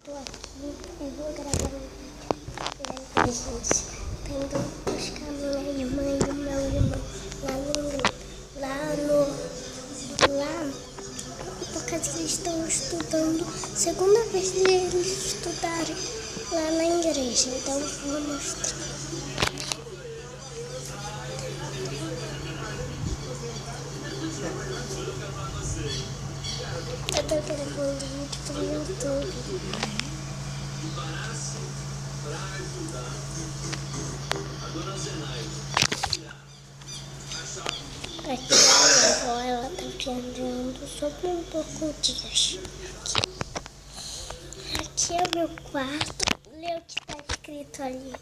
tô aqui e vou gravar um vídeo na inteligência. Tô indo buscar minha irmã e o meu irmão por causa que eles estão estudando, segunda vez eles estudarem lá na igreja, então eu vou mostrar. Eu tô gravando vídeo pro YouTube. Aqui a minha avó, ela tá viajando sobre um pouco dias. Aqui é o meu quarto. Lê o que tá escrito ali.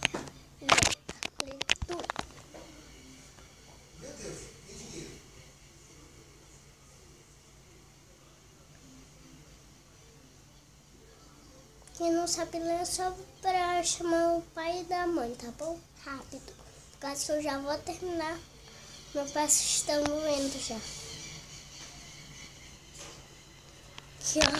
Lê tudo. Quem não sabe ler é só pra chamar o pai e da mãe, tá bom? Rápido. Porque eu já vou terminar. Meus pais estão doendo já. Aqui, ó.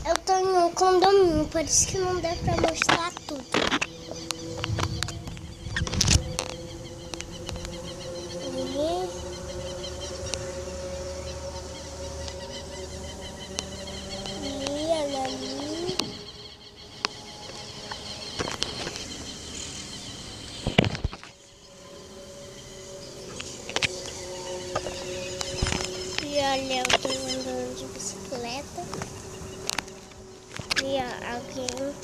Eu tô em um condomínio, por isso que não dá pra mostrar tudo. Olha, eu tô andando de bicicleta e alguém.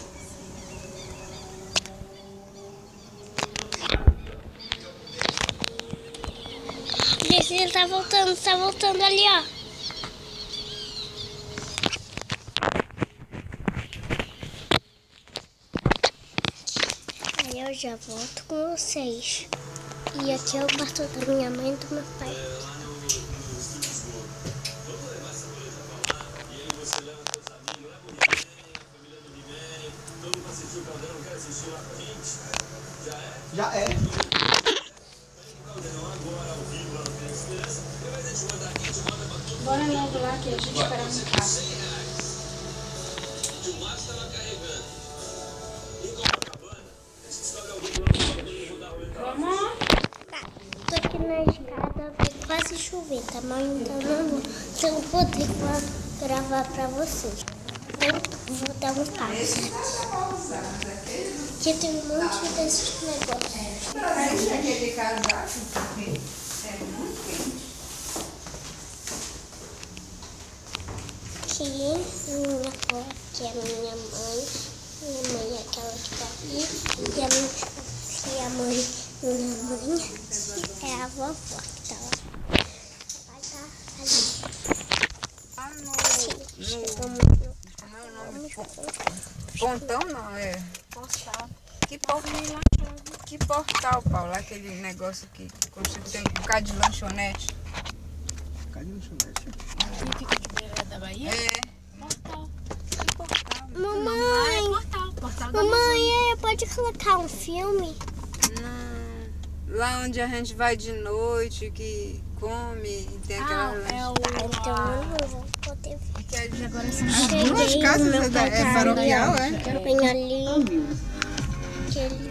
Gente, ele tá voltando ali, ó. Aí eu já volto com vocês. E aqui é o quarto da minha mãe e do meu pai. Já é. Bora logo lá que a gente espera um carro. Vamos? Tá, tô aqui na escada, vai quase chover, tá mal? Então não vou poder gravar pra vocês. Então vou dar um pausa. Aqui tem um monte desses negócios. Isso aqui é de casaco, porque é muito quente. Aqui minha avó, que é minha mãe. Minha mãe é aquela que tá ali. E a mãe da minha mãe é a vovó que tá lá. Vai estar ali. Pontão não, é. Portal. Que portal, Paulo? Aquele negócio que tem um bocado de lanchonete. Um bocado de lanchonete. Que fica de beira da Bahia? É. Portal. Que portal? Mamãe, Portal da mamãe, pode colocar um filme? Não. Lá onde a gente vai de noite, que come e tem aquela lanchonete. Então eu não vou poder ver. Que é de agora Cheguei, duas casas é paroquial, é? Tem ali aquele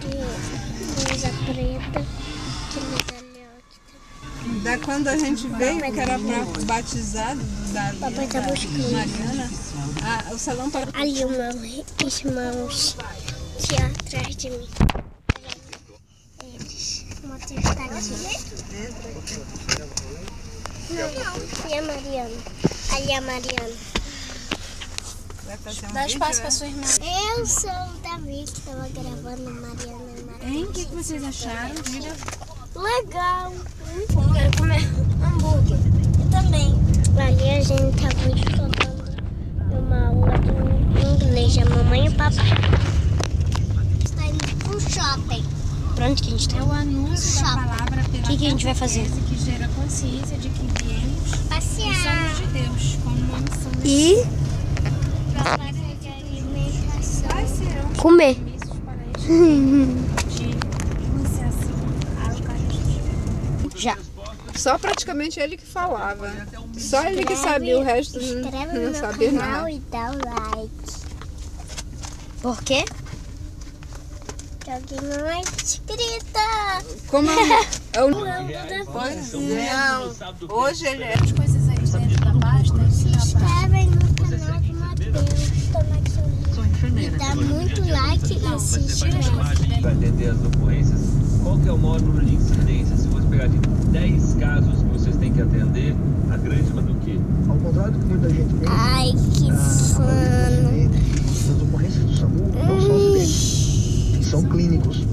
coisa preta, aquele ali, ó. Da quando a gente veio, que era para batizado da Papai tá buscando. Mariana, o salão para... Ali os meus irmãos aqui atrás de mim. Eles. O Matheus tá aqui. Não. E a Mariana? Ali a Mariana. Vai fazer um Dá vídeo, espaço pra sua irmã. Eu sou o Davi que tava gravando Mariana e Mariana. Hein? O que vocês acharam? Diga. Legal. Quero comer hambúrguer. Eu também. Ali a gente tava estudando uma aula de inglês, a mamãe e o papai. Está indo pro shopping. Pra onde que a gente tá? É o anúncio da palavra pela que a gente vai fazer? que gera consciência de que viemos e Passear. somos de Deus, como uma missão da E Pra fazer de alimentação. Quais serão os comer. compromissos para este tempo de iniciação ao Eucaristia? Já. só praticamente ele que falava. Só ele que sabia, o resto não sabia nada. E dá o like. Por quê? Que alguém não é inscrita. Como é o... Pois não. Hoje ele é... As coisas aí dentro da pasta, Se inscrevem no canal do Matheus. E dá muito like e se inscreve. Para atender as ocorrências, qual que é o maior número de incidências? Se você pegar de 10 casos que vocês têm que atender, a grande maioria do quê? Ao contrário do que muita gente pensa, Ai, que sono. as ocorrências do SAMU não são acidentes, são clínicos.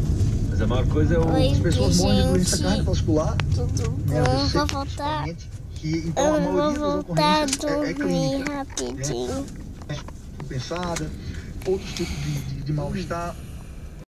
Mas a maior coisa é o... Oi, As pessoas morrem de doença gente. cardiovascular, Tudo né, bom? AVC, Vou voltar. principalmente, que então a Eu maioria vou das voltar a ocorrências é dormir clínica. rapidinho. Compensada, outros tipos de mal-estar,